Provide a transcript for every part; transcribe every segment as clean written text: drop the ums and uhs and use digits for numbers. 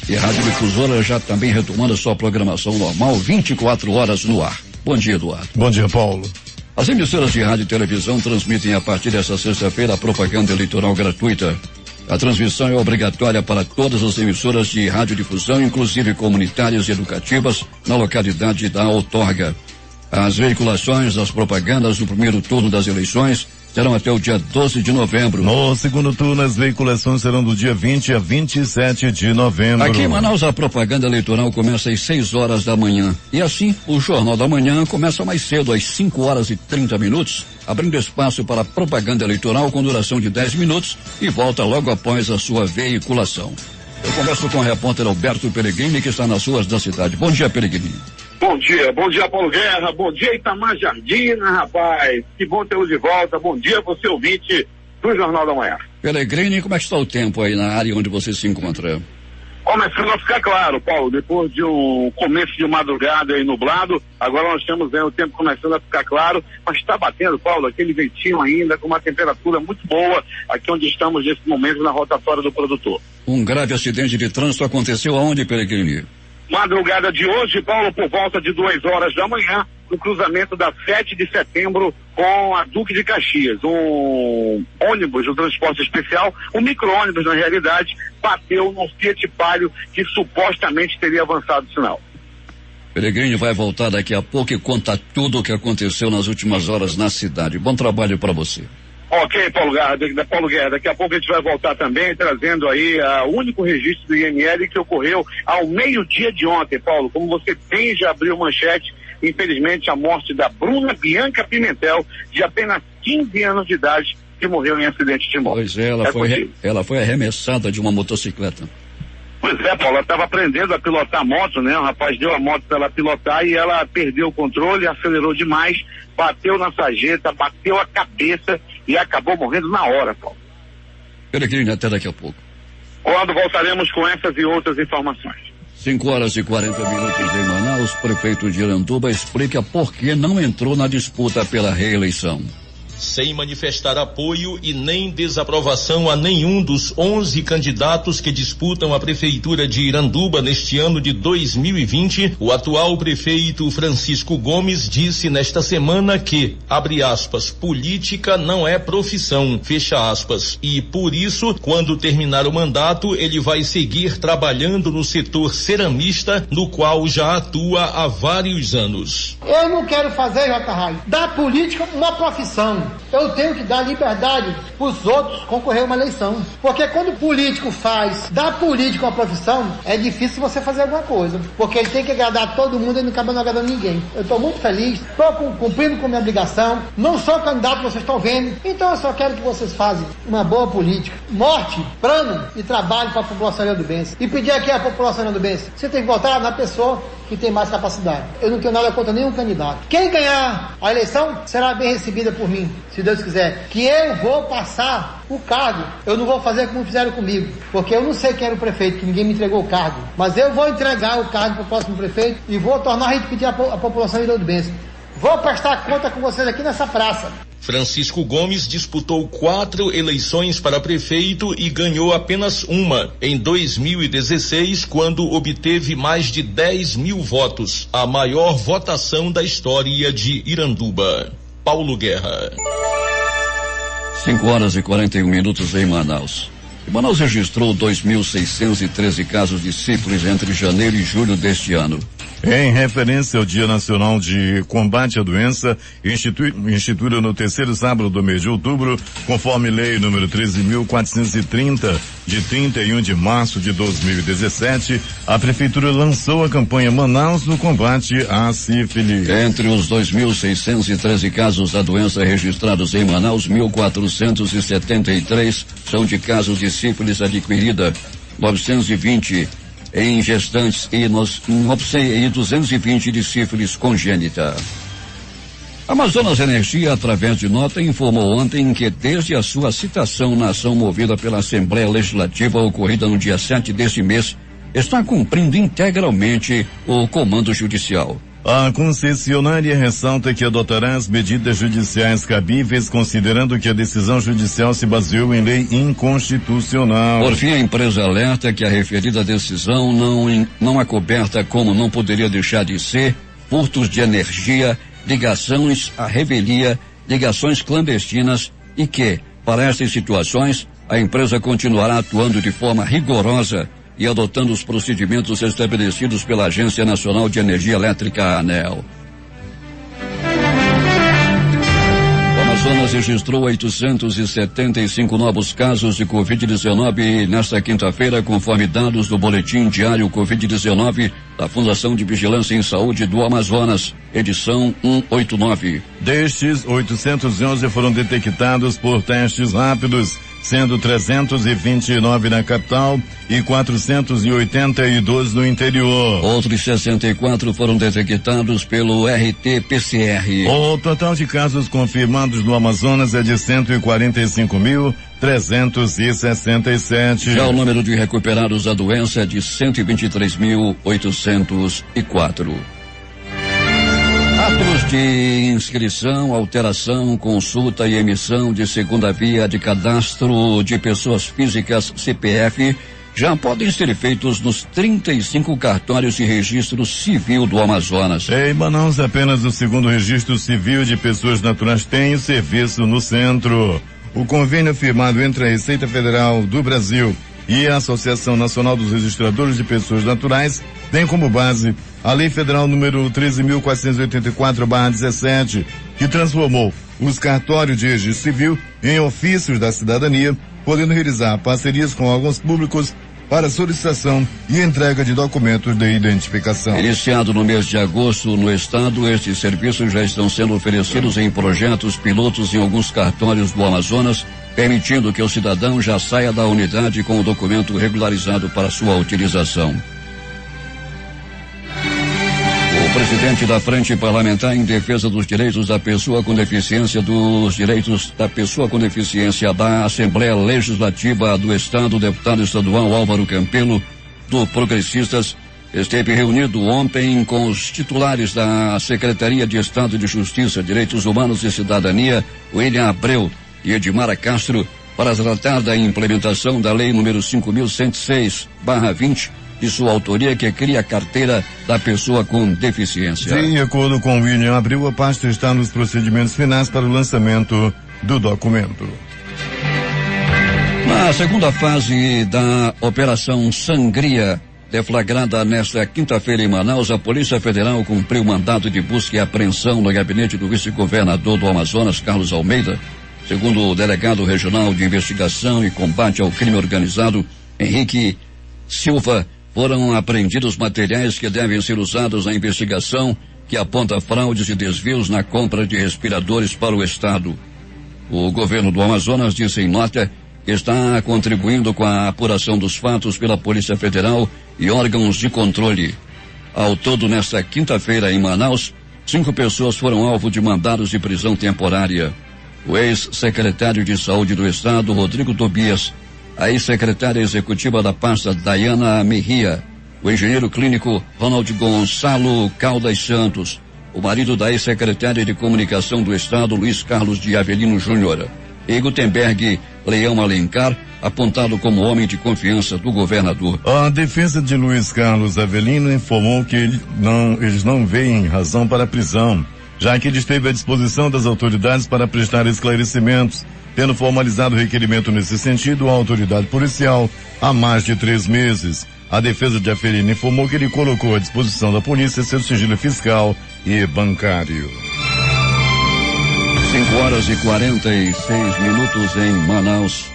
E a Rádio Difusora já também retomando a sua programação normal, 24 horas no ar. Bom dia, Eduardo. Bom dia, Paulo. As emissoras de rádio e televisão transmitem a partir desta sexta-feira a propaganda eleitoral gratuita. A transmissão é obrigatória para todas as emissoras de radiodifusão, inclusive comunitárias e educativas, na localidade da outorga. As veiculações das propagandas no primeiro turno das eleições serão até o dia 12 de novembro. No segundo turno, as veiculações serão do dia 20 a 27 de novembro. Aqui em Manaus, a propaganda eleitoral começa às 6 horas da manhã. E assim, o Jornal da Manhã começa mais cedo, às 5 horas e 30 minutos, abrindo espaço para propaganda eleitoral com duração de 10 minutos e volta logo após a sua veiculação. Eu converso com o repórter Alberto Peregrini, que está nas ruas da cidade. Bom dia, Peregrini. Bom dia Paulo Guerra, bom dia Itamar Jardina, rapaz, que bom tê-lo de volta, bom dia você ouvinte do Jornal da Manhã. Peregrini, como é que está o tempo aí na área onde você se encontra? Começando a ficar claro, Paulo, depois de um começo de madrugada aí nublado, agora nós temos o tempo começando a ficar claro, mas está batendo, Paulo, aquele ventinho ainda com uma temperatura muito boa aqui onde estamos nesse momento na rotatória do produtor. Um grave acidente de trânsito aconteceu aonde, Peregrini? Madrugada de hoje, Paulo, por volta de 2 horas da manhã, no cruzamento da 7 de setembro com a Duque de Caxias. Um ônibus do transporte especial, um micro-ônibus na realidade, bateu num Fiat Palio que supostamente teria avançado o sinal. Peregrini vai voltar daqui a pouco e conta tudo o que aconteceu nas últimas horas na cidade. Bom trabalho para você. Ok, Paulo Guerra, daqui a pouco a gente vai voltar também trazendo aí o único registro do IML que ocorreu ao meio-dia de ontem, Paulo. Como você bem já abriu manchete, infelizmente a morte da Bruna Bianca Pimentel, de apenas 15 anos de idade, que morreu em acidente de moto. Pois é, ela foi arremessada de uma motocicleta. Pois é, Paulo, ela estava aprendendo a pilotar moto, né? O rapaz deu a moto para ela pilotar e ela perdeu o controle, acelerou demais, bateu na sarjeta, bateu a cabeça e acabou morrendo na hora, Paulo. Peregrini, até daqui a pouco. Quando voltaremos com essas e outras informações. 5 horas e 40 minutos em Manaus, prefeito de Iranduba explica por que não entrou na disputa pela reeleição. Sem manifestar apoio e nem desaprovação a nenhum dos 11 candidatos que disputam a prefeitura de Iranduba neste ano de 2020, o atual prefeito Francisco Gomes disse nesta semana que, abre aspas, política não é profissão, fecha aspas, e por isso, quando terminar o mandato, ele vai seguir trabalhando no setor ceramista, no qual já atua há vários anos. Eu não quero fazer, J. Raio, da política uma profissão. Eu tenho que dar liberdade para os outros concorrer a uma eleição. Porque quando o político faz da política uma profissão, é difícil você fazer alguma coisa. Porque ele tem que agradar todo mundo e não acaba não agradando ninguém. Eu estou muito feliz, estou cumprindo com a minha obrigação. Não sou candidato, vocês estão vendo. Então eu só quero que vocês façam uma boa política. Morte, plano e trabalho para a população irandubense. E pedir aqui à população irandubense, você tem que votar na pessoa que tem mais capacidade. Eu não tenho nada contra nenhum candidato. Quem ganhar a eleição será bem recebida por mim, se Deus quiser. Que eu vou passar o cargo. Eu não vou fazer como fizeram comigo, porque eu não sei quem era o prefeito, que ninguém me entregou o cargo. Mas eu vou entregar o cargo para o próximo prefeito e vou tornar a gente pedir à população irandubense. Vou prestar conta com vocês aqui nessa praça. Francisco Gomes disputou 4 eleições para prefeito e ganhou apenas uma, em 2016, quando obteve mais de 10 mil votos, a maior votação da história de Iranduba. Paulo Guerra. 5 horas e 41 minutos em Manaus. Manaus registrou 2.613 casos de sífilis entre janeiro e julho deste ano. Em referência ao Dia Nacional de Combate à Doença, instituído no terceiro sábado do mês de outubro, conforme lei número 13.430, de 31 de março de 2017, a Prefeitura lançou a campanha Manaus no combate à sífilis. Entre os 2.613 casos da doença registrados em Manaus, 1.473 são de casos de sífilis adquirida, 920 em gestantes e 220 de sífilis congênita. Amazonas Energia, através de nota, informou ontem que desde a sua citação na ação movida pela Assembleia Legislativa ocorrida no dia 7 deste mês, está cumprindo integralmente o comando judicial. A concessionária ressalta que adotará as medidas judiciais cabíveis, considerando que a decisão judicial se baseou em lei inconstitucional. Por fim, a empresa alerta que a referida decisão não é coberta, como não poderia deixar de ser, furtos de energia, ligações à revelia, ligações clandestinas e que, para estas situações, a empresa continuará atuando de forma rigorosa e adotando os procedimentos estabelecidos pela Agência Nacional de Energia Elétrica, ANEEL. O Amazonas registrou 875 novos casos de Covid-19 nesta quinta-feira, conforme dados do Boletim Diário Covid-19 da Fundação de Vigilância em Saúde do Amazonas, edição 189. Destes, 811 foram detectados por testes rápidos, sendo 329 na capital e 482 no interior. Outros 64 foram detectados pelo RT-PCR. O total de casos confirmados no Amazonas é de 145.367. Já o número de recuperados da doença é de 123.804. Atos de inscrição, alteração, consulta e emissão de segunda via de cadastro de pessoas físicas CPF já podem ser feitos nos 35 cartórios de registro civil do Amazonas. Em Manaus, apenas o segundo registro civil de pessoas naturais tem o serviço no centro. O convênio firmado entre a Receita Federal do Brasil e a Associação Nacional dos Registradores de Pessoas Naturais tem como base a Lei Federal número 13.484/17, que transformou os cartórios de registro civil em ofícios da cidadania, podendo realizar parcerias com órgãos públicos para solicitação e entrega de documentos de identificação. Iniciado no mês de agosto no estado, estes serviços já estão sendo oferecidos em projetos pilotos em alguns cartórios do Amazonas, permitindo que o cidadão já saia da unidade com o documento regularizado para sua utilização. O presidente da Frente Parlamentar em Defesa dos Direitos da Pessoa com Deficiência da Assembleia Legislativa do Estado, o deputado estadual Álvaro Campelo, do Progressistas, esteve reunido ontem com os titulares da Secretaria de Estado de Justiça, Direitos Humanos e Cidadania, William Abreu e Edmara Castro, para tratar da implementação da Lei número 5.106/20, de sua autoria, que cria a carteira da pessoa com deficiência. De acordo com William Abreu, a pasta está nos procedimentos finais para o lançamento do documento. Na segunda fase da Operação Sangria, deflagrada nesta quinta-feira em Manaus, a Polícia Federal cumpriu mandado de busca e apreensão no gabinete do vice-governador do Amazonas, Carlos Almeida. Segundo o delegado regional de investigação e combate ao crime organizado, Henrique Silva, foram apreendidos materiais que devem ser usados na investigação que aponta fraudes e desvios na compra de respiradores para o Estado. O governo do Amazonas disse em nota que está contribuindo com a apuração dos fatos pela Polícia Federal e órgãos de controle. Ao todo, nesta quinta-feira em Manaus, 5 pessoas foram alvo de mandados de prisão temporária. O ex-secretário de Saúde do Estado, Rodrigo Tobias, a ex-secretária executiva da pasta, Dayana Mejia, o engenheiro clínico Ronald Gonçalo Caldas Santos, o marido da ex-secretária de Comunicação do Estado, Luiz Carlos de Avelino Júnior, e Gutenberg Leão Alencar, apontado como homem de confiança do governador. A defesa de Luiz Carlos Avelino informou que eles não veem razão para a prisão, já que ele esteve à disposição das autoridades para prestar esclarecimentos, tendo formalizado o requerimento nesse sentido à autoridade policial há mais de 3 meses. A defesa de Avelino informou que ele colocou à disposição da polícia seu sigilo fiscal e bancário. 5h46 em Manaus.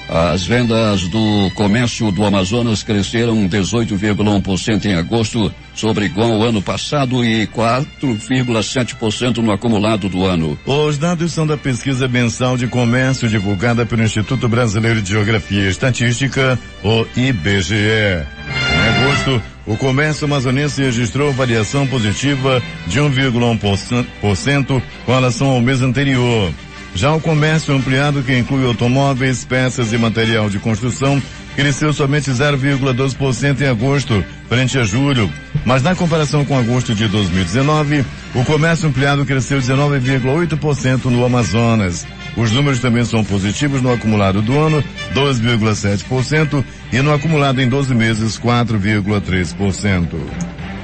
As vendas do comércio do Amazonas cresceram 18,1% em agosto, sobre igual ao ano passado, e 4,7% no acumulado do ano. Os dados são da pesquisa mensal de comércio divulgada pelo Instituto Brasileiro de Geografia e Estatística, o IBGE. Em agosto, o comércio amazonense registrou variação positiva de 1,1% com relação ao mês anterior. Já o comércio ampliado, que inclui automóveis, peças e material de construção, cresceu somente 0,2% em agosto, frente a julho. Mas na comparação com agosto de 2019, o comércio ampliado cresceu 19,8% no Amazonas. Os números também são positivos no acumulado do ano, 2,7%, e no acumulado em 12 meses, 4,3%.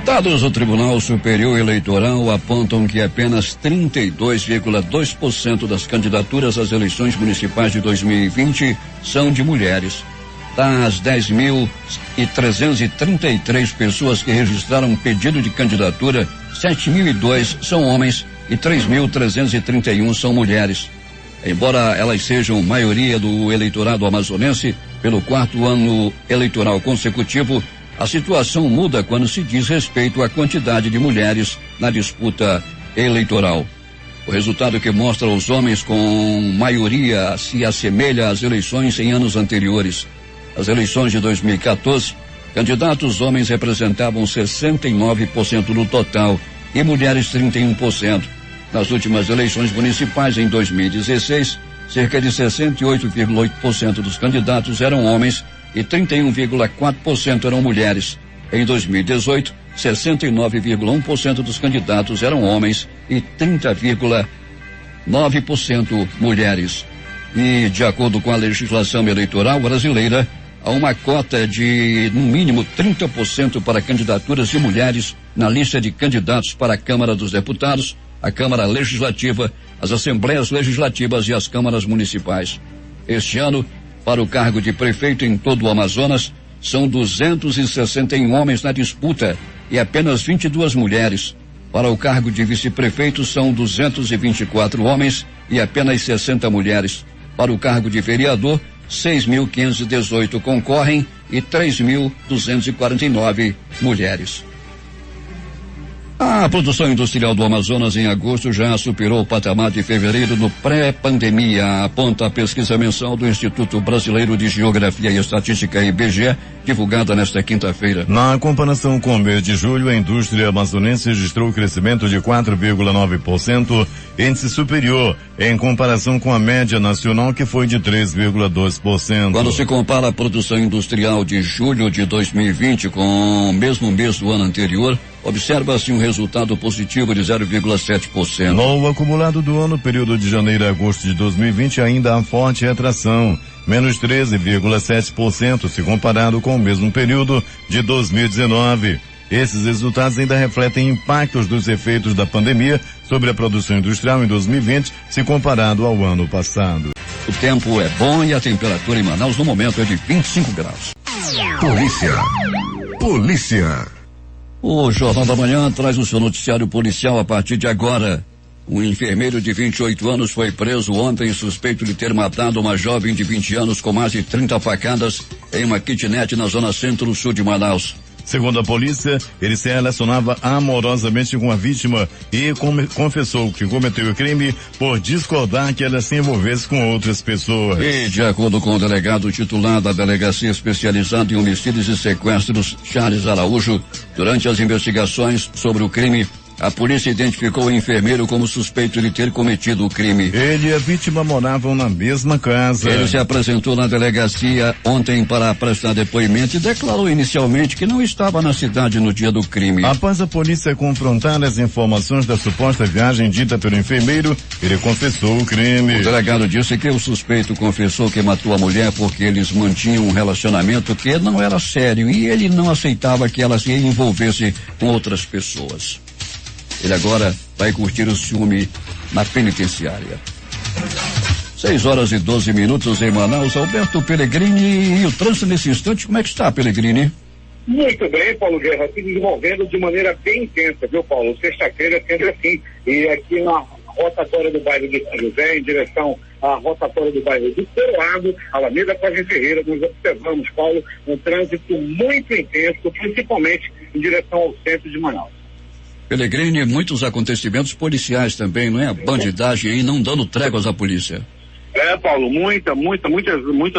Dados do Tribunal Superior Eleitoral apontam que apenas 32,2% das candidaturas às eleições municipais de 2020 são de mulheres. Das 10.333 pessoas que registraram pedido de candidatura, 7.002 são homens e 3.331 são mulheres. Embora elas sejam maioria do eleitorado amazonense, pelo 4º ano eleitoral consecutivo, a situação muda quando se diz respeito à quantidade de mulheres na disputa eleitoral. O resultado que mostra os homens com maioria se assemelha às eleições em anos anteriores. Nas eleições de 2014, candidatos homens representavam 69% no total e mulheres 31%. Nas últimas eleições municipais em 2016, cerca de 68,8% dos candidatos eram homens e 31,4% eram mulheres. Em 2018, 69,1% dos candidatos eram homens e 30,9% mulheres. E, de acordo com a legislação eleitoral brasileira, há uma cota de, no mínimo, 30% para candidaturas de mulheres na lista de candidatos para a Câmara dos Deputados, a Câmara Legislativa, as Assembleias Legislativas e as Câmaras Municipais. Este ano, para o cargo de prefeito em todo o Amazonas, são 261 homens na disputa e apenas 22 mulheres. Para o cargo de vice-prefeito são 224 homens e apenas 60 mulheres. Para o cargo de vereador, 6.518 concorrem e 3.249 mulheres. A produção industrial do Amazonas em agosto já superou o patamar de fevereiro no pré-pandemia, aponta a pesquisa mensal do Instituto Brasileiro de Geografia e Estatística, IBGE, divulgada nesta quinta-feira. Na comparação com o mês de julho, a indústria amazonense registrou crescimento de 4,9%, índice superior em comparação com a média nacional, que foi de 3,2%. Quando se compara a produção industrial de julho de 2020 com o mesmo mês do ano anterior, observa-se um resultado positivo de 0,7%. No acumulado do ano, período de janeiro a agosto de 2020, ainda há forte retração, menos 13,7% se comparado com o mesmo período de 2019. Esses resultados ainda refletem impactos dos efeitos da pandemia sobre a produção industrial em 2020, se comparado ao ano passado. O tempo é bom e a temperatura em Manaus no momento é de 25 graus. Polícia. O Jornal da Manhã traz o seu noticiário policial a partir de agora. Um enfermeiro de 28 anos foi preso ontem suspeito de ter matado uma jovem de 20 anos com mais de 30 facadas em uma kitnet na zona centro-sul de Manaus. Segundo a polícia, ele se relacionava amorosamente com a vítima e confessou que cometeu o crime por discordar que ela se envolvesse com outras pessoas. E, de acordo com o delegado titular da Delegacia Especializada em Homicídios e Sequestros, Charles Araújo, durante as investigações sobre o crime, a polícia identificou o enfermeiro como suspeito de ter cometido o crime. Ele e a vítima moravam na mesma casa. Ele se apresentou na delegacia ontem para prestar depoimento e declarou inicialmente que não estava na cidade no dia do crime. Após a polícia confrontar as informações da suposta viagem dita pelo enfermeiro, ele confessou o crime. O delegado disse que o suspeito confessou que matou a mulher porque eles mantinham um relacionamento que não era sério e ele não aceitava que ela se envolvesse com outras pessoas. Ele agora vai curtir o ciúme na penitenciária. 6h12 em Manaus. Alberto Pellegrini, e o trânsito nesse instante, como é que está, Pellegrini? Muito bem, Paulo Guerra, se desenvolvendo de maneira bem intensa, viu, Paulo? Sexta-feira sempre assim. E aqui na rotatória do bairro de São José, em direção à rotatória do bairro do Coroado, Alameda Paz Ferreira, nós observamos, Paulo, um trânsito muito intenso, principalmente em direção ao centro de Manaus. Pellegrini, muitos acontecimentos policiais também, não é? A bandidagem aí não dando tréguas à polícia. Paulo, muitas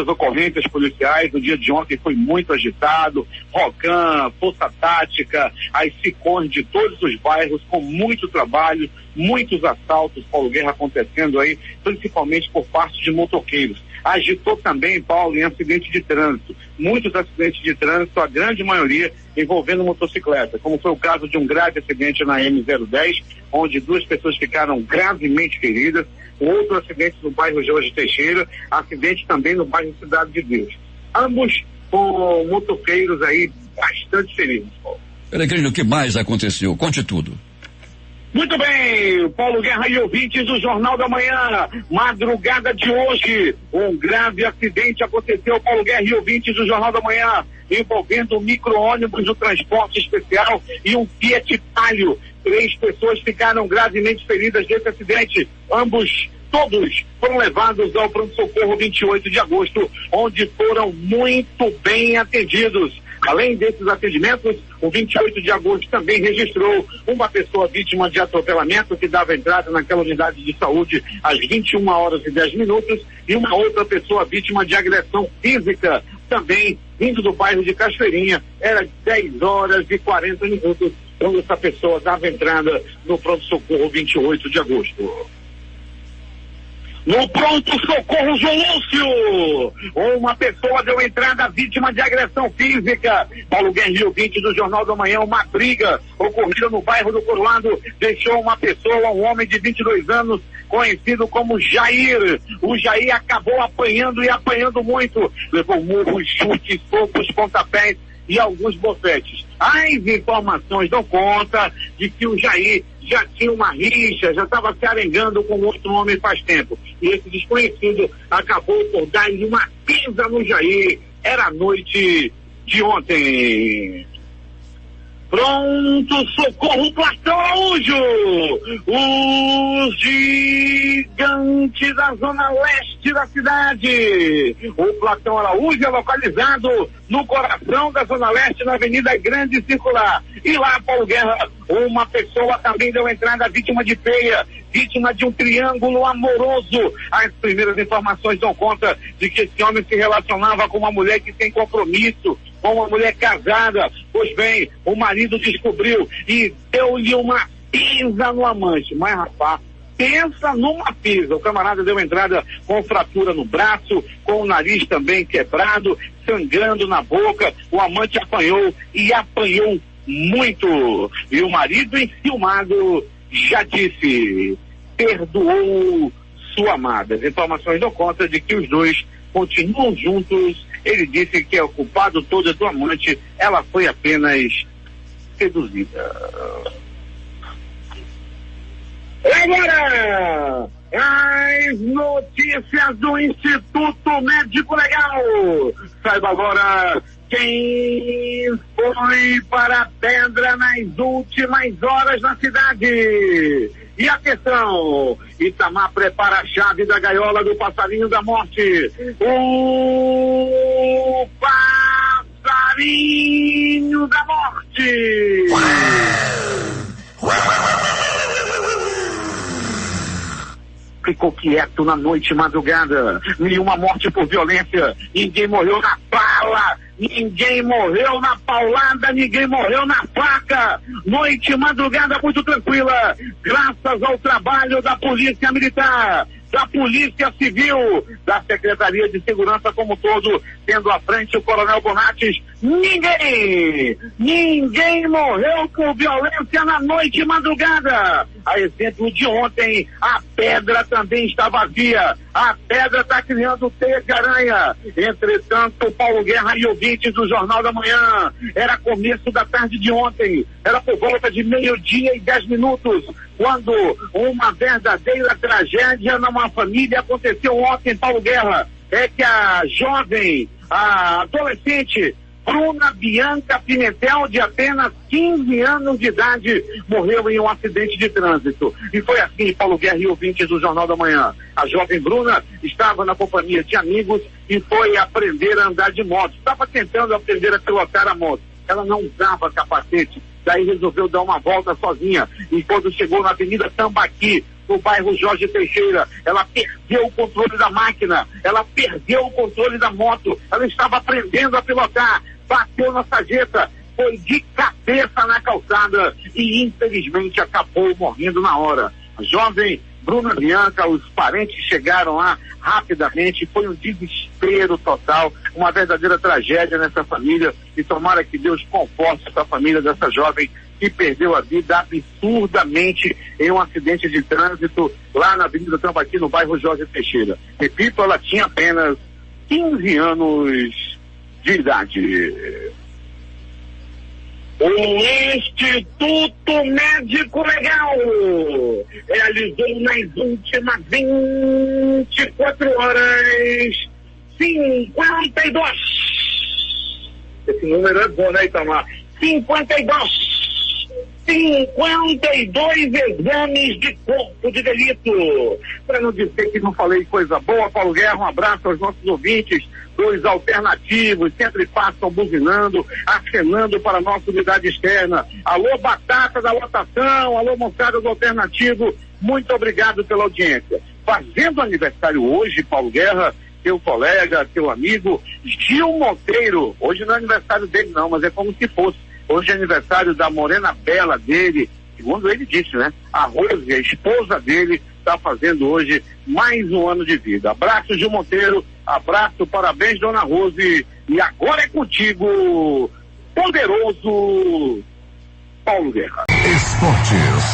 ocorrências policiais. O dia de ontem foi muito agitado. Rocan, Força Tática, as SICONs de todos os bairros com muito trabalho, muitos assaltos, Paulo Guerra, acontecendo aí, principalmente por parte de motoqueiros. agitou também, Paulo, em acidente de trânsito. Muitos acidentes de trânsito, a grande maioria envolvendo motocicleta, como foi o caso de um grave acidente na M010, onde 2 pessoas ficaram gravemente feridas, outro acidente no bairro Jorge Teixeira, acidente também no bairro Cidade de Deus. Ambos com motoqueiros aí bastante feridos, Paulo. Peregrino, o que mais aconteceu? Conte tudo. Muito bem, Paulo Guerra e ouvintes do Jornal da Manhã, madrugada de hoje, um grave acidente aconteceu, Paulo Guerra e ouvintes do Jornal da Manhã, envolvendo um micro-ônibus do transporte especial e um Fiat Palio. 3 pessoas ficaram gravemente feridas nesse acidente, todos foram levados ao pronto-socorro 28 de agosto, onde foram muito bem atendidos. Além desses atendimentos, o 28 de agosto também registrou uma pessoa vítima de atropelamento que dava entrada naquela unidade de saúde às 21h10 e uma outra pessoa vítima de agressão física, também vindo do bairro de Cachoeirinha. Era 10h40 quando essa pessoa dava entrada no pronto-socorro 28 de agosto. No pronto-socorro João Lúcio, uma pessoa deu entrada vítima de agressão física. Paulo Guerra, ouvinte do Jornal da Manhã, uma briga ocorrida no bairro do Coroado deixou uma pessoa, um homem de 22 anos, conhecido como Jair. O Jair acabou apanhando e apanhando muito. Levou murros, chutes, socos, pontapés e alguns bofetes. As informações dão conta de que o Jair já tinha uma rixa, já estava se arengando com outro homem faz tempo. E esse desconhecido acabou por dar-lhe uma pisa no Jair. Era a noite de ontem. Pronto, socorro, Platão Araújo! Os gigantes da zona leste da cidade. O Platão Araújo é localizado no coração da zona leste, na Avenida Grande Circular. E lá, Paulo Guerra, uma pessoa também deu entrada vítima de peia, vítima de um triângulo amoroso. As primeiras informações dão conta de que esse homem se relacionava com uma mulher que tem compromisso, com uma mulher casada. Pois bem, o marido descobriu e deu-lhe uma pisa no amante. Mas, rapaz, pensa numa pisa. O camarada deu entrada com fratura no braço, com o nariz também quebrado, sangrando na boca. O amante apanhou e apanhou muito. E o marido, enciumado, já disse, perdoou sua amada. As informações dão conta de que os dois continuam juntos. Ele disse que é o culpado todo do amante, ela foi apenas seduzida. Agora, as notícias do Instituto Médico Legal. Saiba agora quem foi para a pedra nas últimas horas na cidade. E atenção, Itamar prepara a chave da gaiola do passarinho da morte. O passarinho da morte. Ficou quieto na noite e madrugada. Nenhuma morte por violência. Ninguém morreu na bala. Ninguém morreu na paulada. Ninguém morreu na faca. Noite e madrugada muito tranquila. Graças ao trabalho da Polícia Militar, da Polícia Civil, da Secretaria de Segurança como um todo, tendo à frente o Coronel Bonates. Ninguém morreu por violência na noite e madrugada. A exemplo de ontem, a pedra também está vazia. A pedra está criando teia de aranha. Entretanto, Paulo Guerra e ouvintes do Jornal da Manhã, era começo da tarde de ontem, era por volta de 12:10, quando uma verdadeira tragédia numa família aconteceu ontem, Paulo Guerra. É que a jovem, a adolescente Bruna Bianca Pimentel, de apenas 15 anos de idade, morreu em um acidente de trânsito. E foi assim, Paulo Guerra e ouvintes do Jornal da Manhã. A jovem Bruna estava na companhia de amigos e foi aprender a andar de moto. Estava tentando aprender a pilotar a moto. Ela não usava capacete, daí resolveu dar uma volta sozinha. E quando chegou na Avenida Tambaqui, no bairro Jorge Teixeira, ela perdeu o controle da máquina, ela perdeu o controle da moto, ela estava aprendendo a pilotar, bateu na sarjeta, foi de cabeça na calçada e infelizmente acabou morrendo na hora. A jovem Bruna Bianca, os parentes chegaram lá rapidamente, foi um desespero total, uma verdadeira tragédia nessa família, e tomara que Deus conforte essa família dessa jovem que perdeu a vida absurdamente em um acidente de trânsito lá na Avenida Tambaqui, no bairro Jorge Teixeira. Repito, ela tinha apenas 15 anos de idade. O Instituto Médico Legal realizou nas últimas 24 horas 52. Esse número é bom, né, Itamar? 52 exames de corpo de delito. Para não dizer que não falei coisa boa, Paulo Guerra, um abraço aos nossos ouvintes dos alternativos, sempre passam buzinando, acenando para a nossa unidade externa. Alô, batata da lotação, alô, moçada do alternativo, muito obrigado pela audiência. Fazendo aniversário hoje, Paulo Guerra, teu colega, teu amigo, Gil Monteiro. Hoje não é aniversário dele não, mas é como se fosse. Hoje é aniversário da morena bela dele, segundo ele disse, né? A Rose, a esposa dele, está fazendo hoje mais um ano de vida. Abraço, Gil Monteiro, abraço, parabéns, dona Rose, e agora é contigo, poderoso Paulo Guerra. Esportes.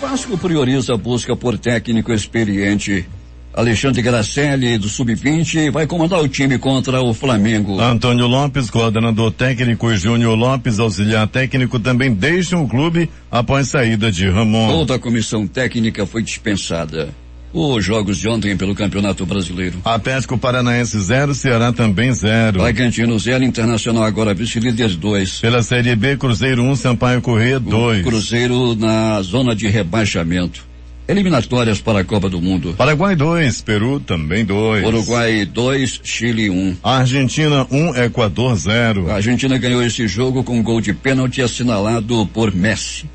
Vasco prioriza a busca por técnico experiente. Alexandre Gracelli, do Sub-20, vai comandar o time contra o Flamengo. Antônio Lopes, coordenador técnico, e Júnior Lopes, auxiliar técnico, também deixam o clube após saída de Ramon. Toda a comissão técnica foi dispensada. Os jogos de ontem pelo Campeonato Brasileiro. Atlético Paranaense 0, Ceará também 0. Bragantino 0, Internacional agora vice-líder 2. Pela Série B, Cruzeiro 1, Sampaio Corrêa 2. Cruzeiro na zona de rebaixamento. Eliminatórias para a Copa do Mundo. Paraguai 2, Peru também 2. Uruguai 2, Chile 1. Argentina 1, Equador 0. A Argentina ganhou esse jogo com um gol de pênalti assinalado por Messi.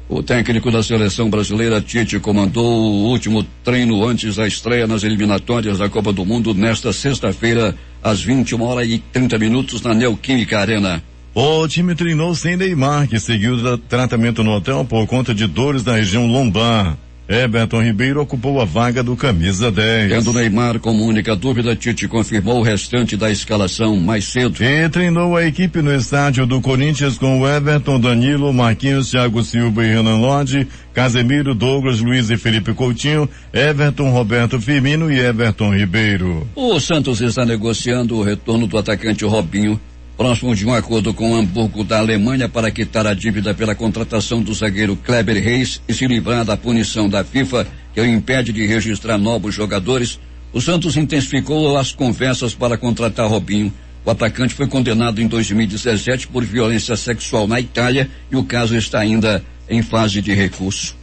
O técnico da seleção brasileira, Tite, comandou o último treino antes da estreia nas eliminatórias da Copa do Mundo nesta sexta-feira, às 21h30 na Neoquímica Arena. O time treinou sem Neymar, que seguiu tratamento no hotel por conta de dores na região lombar. Everton Ribeiro ocupou a vaga do camisa 10. Tendo Neymar como única dúvida, Tite confirmou o restante da escalação mais cedo. E treinou a equipe no estádio do Corinthians com Everton, Danilo, Marquinhos, Thiago Silva e Renan Lodge, Casemiro, Douglas, Luiz e Felipe Coutinho, Everton, Roberto Firmino e Everton Ribeiro. O Santos está negociando o retorno do atacante Robinho, próximo de um acordo com o Hamburgo da Alemanha para quitar a dívida pela contratação do zagueiro Kleber Reis e se livrar da punição da FIFA, que o impede de registrar novos jogadores. O Santos intensificou as conversas para contratar Robinho. O atacante foi condenado em 2017 por violência sexual na Itália e o caso está ainda em fase de recurso.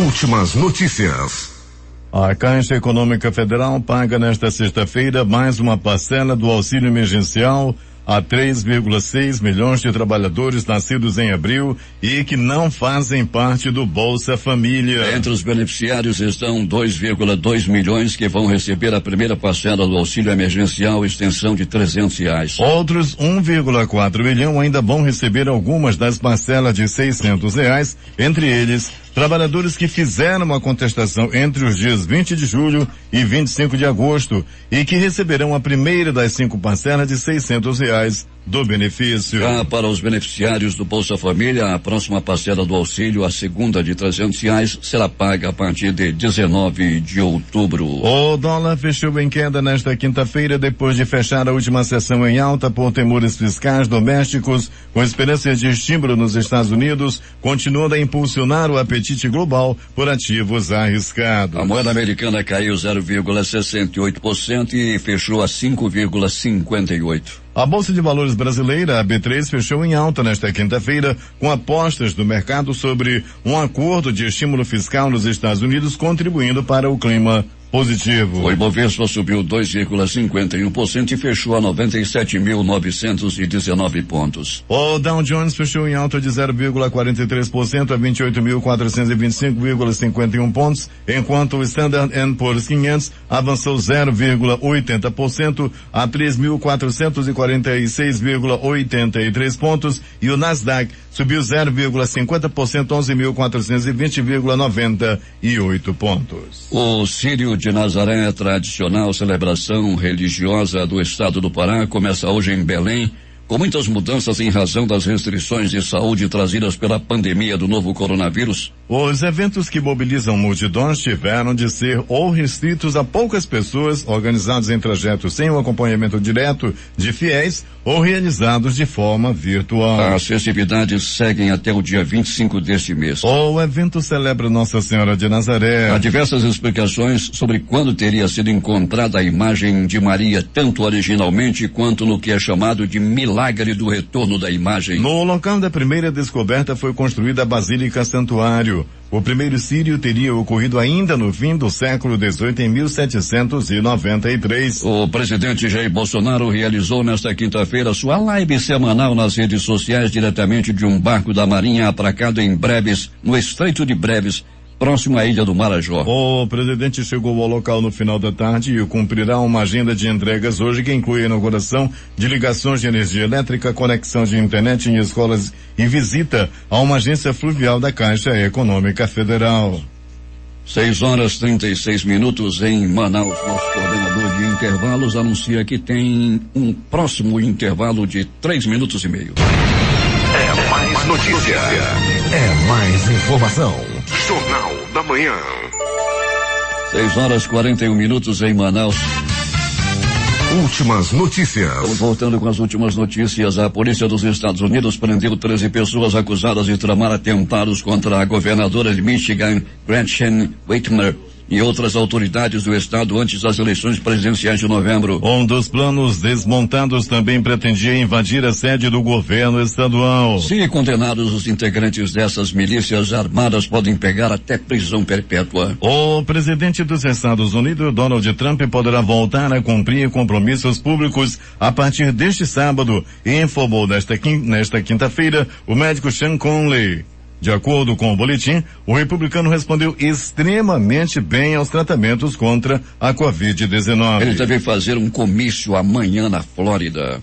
Últimas notícias. A Caixa Econômica Federal paga nesta sexta-feira mais uma parcela do auxílio emergencial a 3,6 milhões de trabalhadores nascidos em abril e que não fazem parte do Bolsa Família. Entre os beneficiários estão 2,2 milhões que vão receber a primeira parcela do auxílio emergencial, extensão de R$300. Outros 1,4 milhão ainda vão receber algumas das parcelas de R$600, entre eles trabalhadores que fizeram a contestação entre os dias 20 de julho e 25 de agosto e que receberão a primeira das 5 parcelas de R$600 do benefício. Já para os beneficiários do Bolsa Família, a próxima parcela do auxílio, a segunda de R$300, será paga a partir de 19 de outubro. O dólar fechou em queda nesta quinta-feira depois de fechar a última sessão em alta por temores fiscais domésticos, com esperança de estímulo nos Estados Unidos, continuando a impulsionar o apetite global por ativos arriscados. A moeda americana caiu 0,68% e fechou a 5,58%. A Bolsa de Valores brasileira, a B3, fechou em alta nesta quinta-feira, com apostas do mercado sobre um acordo de estímulo fiscal nos Estados Unidos, contribuindo para o clima positivo. O Ibovespa subiu 2,51% e fechou a 97.919 pontos. O Dow Jones fechou em alta de 0,43% a 28.425,51 pontos, enquanto o Standard & Poor's 500 avançou 0,80% a 3.446,83 pontos e o Nasdaq subiu 0,50% a 11.420,98 pontos. O Círio de Nazaré, tradicional celebração religiosa do estado do Pará, começa hoje em Belém, com muitas mudanças em razão das restrições de saúde trazidas pela pandemia do novo coronavírus. Os eventos que mobilizam multidões tiveram de ser ou restritos a poucas pessoas, organizados em trajetos sem o acompanhamento direto de fiéis ou realizados de forma virtual. As festividades seguem até o dia 25 deste mês. O evento celebra Nossa Senhora de Nazaré. Há diversas explicações sobre quando teria sido encontrada a imagem de Maria, tanto originalmente quanto no que é chamado de milagre do retorno da imagem. No local da primeira descoberta foi construída a Basílica Santuário. O primeiro círio teria ocorrido ainda no fim do século XVIII, em 1793. O presidente Jair Bolsonaro realizou nesta quinta-feira sua live semanal nas redes sociais diretamente de um barco da Marinha atracado em Breves, no Estreito de Breves, próximo à Ilha do Marajó. O presidente chegou ao local no final da tarde e cumprirá uma agenda de entregas hoje que inclui a inauguração de ligações de energia elétrica, conexão de internet em escolas e visita a uma agência fluvial da Caixa Econômica Federal. 6h36 em Manaus. Nosso coordenador de intervalos anuncia que tem um próximo intervalo de 3 minutos e meio. É mais notícia. É mais informação. Jornal da Manhã. 6h41 em Manaus. Últimas notícias. Estamos voltando com as últimas notícias. A polícia dos Estados Unidos prendeu 13 pessoas acusadas de tramar atentados contra a governadora de Michigan, Gretchen Whitmer, e outras autoridades do estado antes das eleições presidenciais de novembro. Um dos planos desmontados também pretendia invadir a sede do governo estadual. Se condenados, os integrantes dessas milícias armadas podem pegar até prisão perpétua. O presidente dos Estados Unidos, Donald Trump, poderá voltar a cumprir compromissos públicos a partir deste sábado, informou nesta quinta-feira o médico Sean Conley. De acordo com o boletim, o republicano respondeu extremamente bem aos tratamentos contra a Covid-19. Ele deve fazer um comício amanhã na Flórida.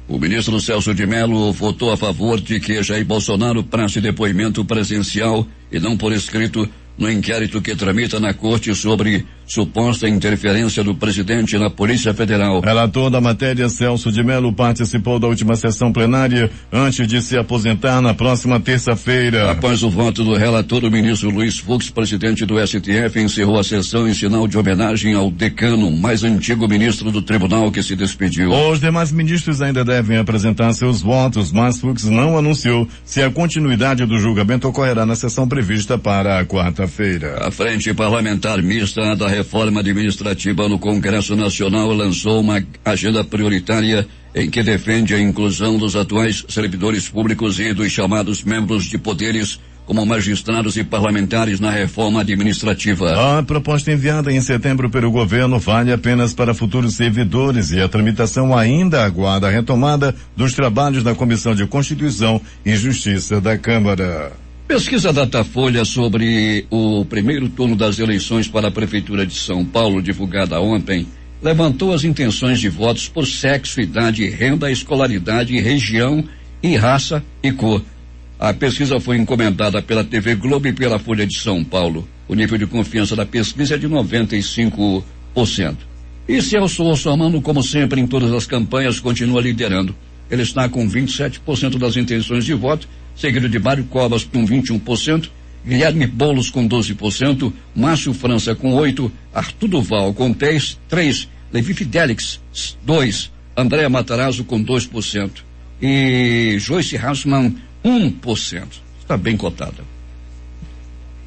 O ministro Celso de Mello votou a favor de que Jair Bolsonaro preste depoimento presencial e não por escrito no inquérito que tramita na corte sobre suposta interferência do presidente na Polícia Federal. Relator da matéria, Celso de Mello, participou da última sessão plenária antes de se aposentar na próxima terça-feira. Após o voto do relator, o ministro Luiz Fux, presidente do STF, encerrou a sessão em sinal de homenagem ao decano, mais antigo ministro do tribunal que se despediu. Os demais ministros ainda devem apresentar seus votos, mas Fux não anunciou se a continuidade do julgamento ocorrerá na sessão prevista para a quarta-feira. A Frente Parlamentar Mista da Reforma Administrativa no Congresso Nacional lançou uma agenda prioritária em que defende a inclusão dos atuais servidores públicos e dos chamados membros de poderes como magistrados e parlamentares na reforma administrativa. A proposta enviada em setembro pelo governo vale apenas para futuros servidores e a tramitação ainda aguarda a retomada dos trabalhos da Comissão de Constituição e Justiça da Câmara. Pesquisa Datafolha sobre o primeiro turno das eleições para a Prefeitura de São Paulo, divulgada ontem, levantou as intenções de votos por sexo, idade, renda, escolaridade, região e raça e cor. A pesquisa foi encomendada pela TV Globo e pela Folha de São Paulo. O nível de confiança da pesquisa é de 95%. E Celso Russomano, como sempre em todas as campanhas, continua liderando. Ele está com 27% das intenções de voto, seguido de Mário Covas com 21%, Guilherme Boulos com 12%, Márcio França com 8%, Arthur Duval com 3%, Levi Fidelix 2%, Andréa Matarazzo com 2% e Joyce Hausmann 1%. Está bem cotada.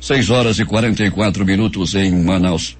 6h44 em Manaus.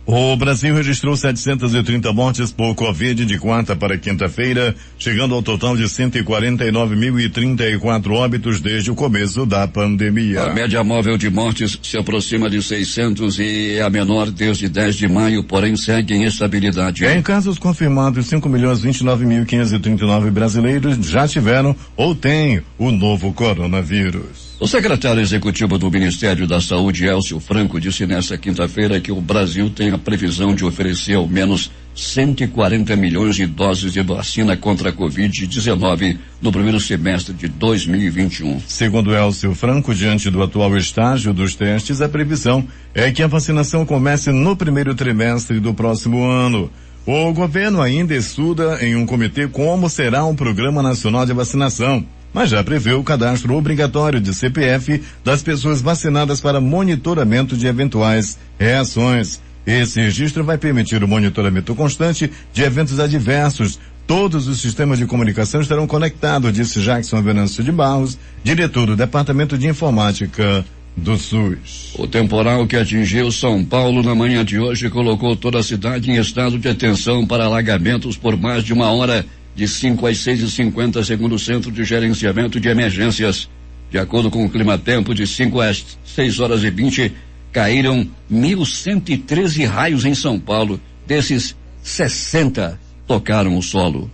O Brasil registrou 730 mortes por Covid de quarta para quinta-feira, chegando ao total de 149.034 óbitos desde o começo da pandemia. A média móvel de mortes se aproxima de 600 e é a menor desde 10 de maio, porém segue em estabilidade. Em casos confirmados, 5.029.539 brasileiros já tiveram ou têm o novo coronavírus. O secretário executivo do Ministério da Saúde, Elcio Franco, disse nesta quinta-feira que o Brasil tem a previsão de oferecer ao menos 140 milhões de doses de vacina contra a Covid-19 no primeiro semestre de 2021. Segundo Elcio Franco, diante do atual estágio dos testes, a previsão é que a vacinação comece no primeiro trimestre do próximo ano. O governo ainda estuda em um comitê como será o Programa Nacional de Vacinação, mas já prevê o cadastro obrigatório de CPF das pessoas vacinadas para monitoramento de eventuais reações. Esse registro vai permitir o monitoramento constante de eventos adversos. Todos os sistemas de comunicação estarão conectados, disse Jackson Venâncio de Barros, diretor do Departamento de Informática do SUS. O temporal que atingiu São Paulo na manhã de hoje colocou toda a cidade em estado de atenção para alagamentos por mais de uma hora, de 5 às 6h50, segundo o Centro de Gerenciamento de Emergências. De acordo com o Climatempo, de 5 às 6h20, caíram 1.113 raios em São Paulo. Desses, 60 tocaram o solo.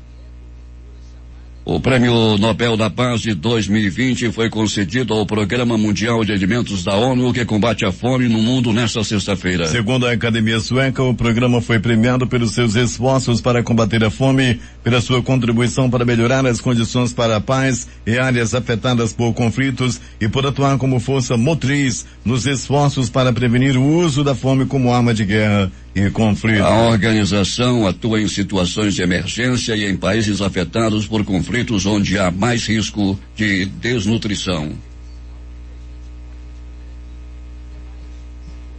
O Prêmio Nobel da Paz de 2020 foi concedido ao Programa Mundial de Alimentos da ONU, que combate a fome no mundo nesta sexta-feira. Segundo a Academia Sueca, o programa foi premiado pelos seus esforços para combater a fome, pela sua contribuição para melhorar as condições para a paz em áreas afetadas por conflitos e por atuar como força motriz nos esforços para prevenir o uso da fome como arma de guerra e conflito. A organização atua em situações de emergência e em países afetados por conflitos onde há mais risco de desnutrição.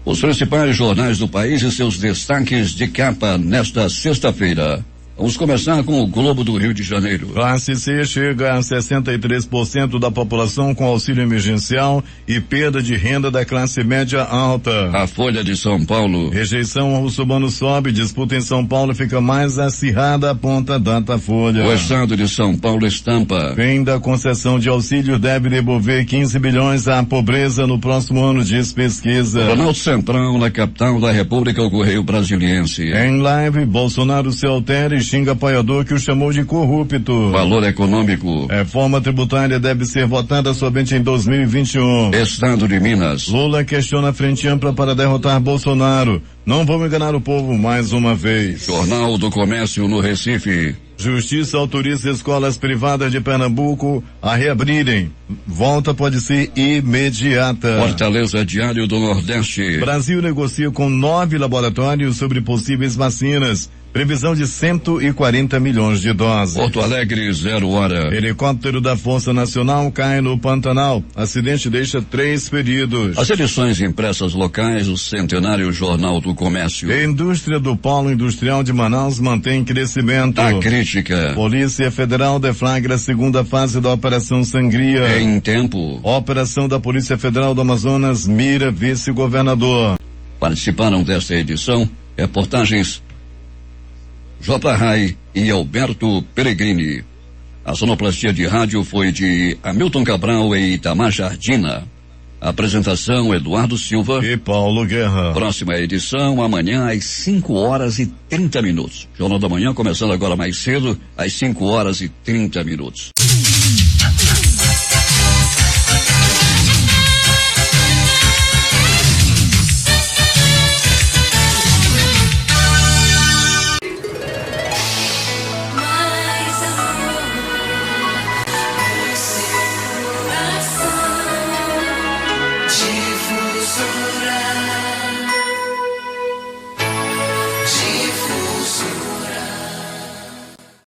Os principais jornais do país e seus destaques de capa nesta sexta-feira. Vamos começar com o Globo do Rio de Janeiro. Classe C chega a 63% da população com auxílio emergencial e perda de renda da classe média alta. A Folha de São Paulo. Rejeição ao muçulmano sobe, disputa em São Paulo fica mais acirrada, aponta Datafolha. O Estado de São Paulo estampa. Fim da concessão de auxílio deve devolver 15 bilhões à pobreza no próximo ano, diz pesquisa. Planalto Central, na capital da República, o Correio Brasiliense. Em live, Bolsonaro se altera e xinga apoiador que o chamou de corrupto. Valor econômico. Reforma tributária deve ser votada somente em 2021. Estado de Minas. Lula questiona a frente ampla para derrotar Bolsonaro. Não vamos enganar o povo mais uma vez. Jornal do Comércio no Recife. Justiça autoriza escolas privadas de Pernambuco a reabrirem. Volta pode ser imediata. Fortaleza Diário do Nordeste. Brasil negocia com 9 laboratórios sobre possíveis vacinas. Previsão de 140 milhões de doses. Porto Alegre, 0 hora. Helicóptero da Força Nacional cai no Pantanal. Acidente deixa 3 feridos. As edições impressas locais, o centenário Jornal do Comércio. A indústria do Polo Industrial de Manaus mantém crescimento. A crítica. Polícia Federal deflagra a segunda fase da Operação Sangria. Em tempo. Operação da Polícia Federal do Amazonas mira vice-governador. Participaram desta edição reportagens J. Rai e Alberto Peregrini. A sonoplastia de rádio foi de Hamilton Cabral e Itamar Jardina. A apresentação Eduardo Silva e Paulo Guerra. Próxima edição amanhã às 5h30. Jornal da Manhã começando agora mais cedo às 5h30.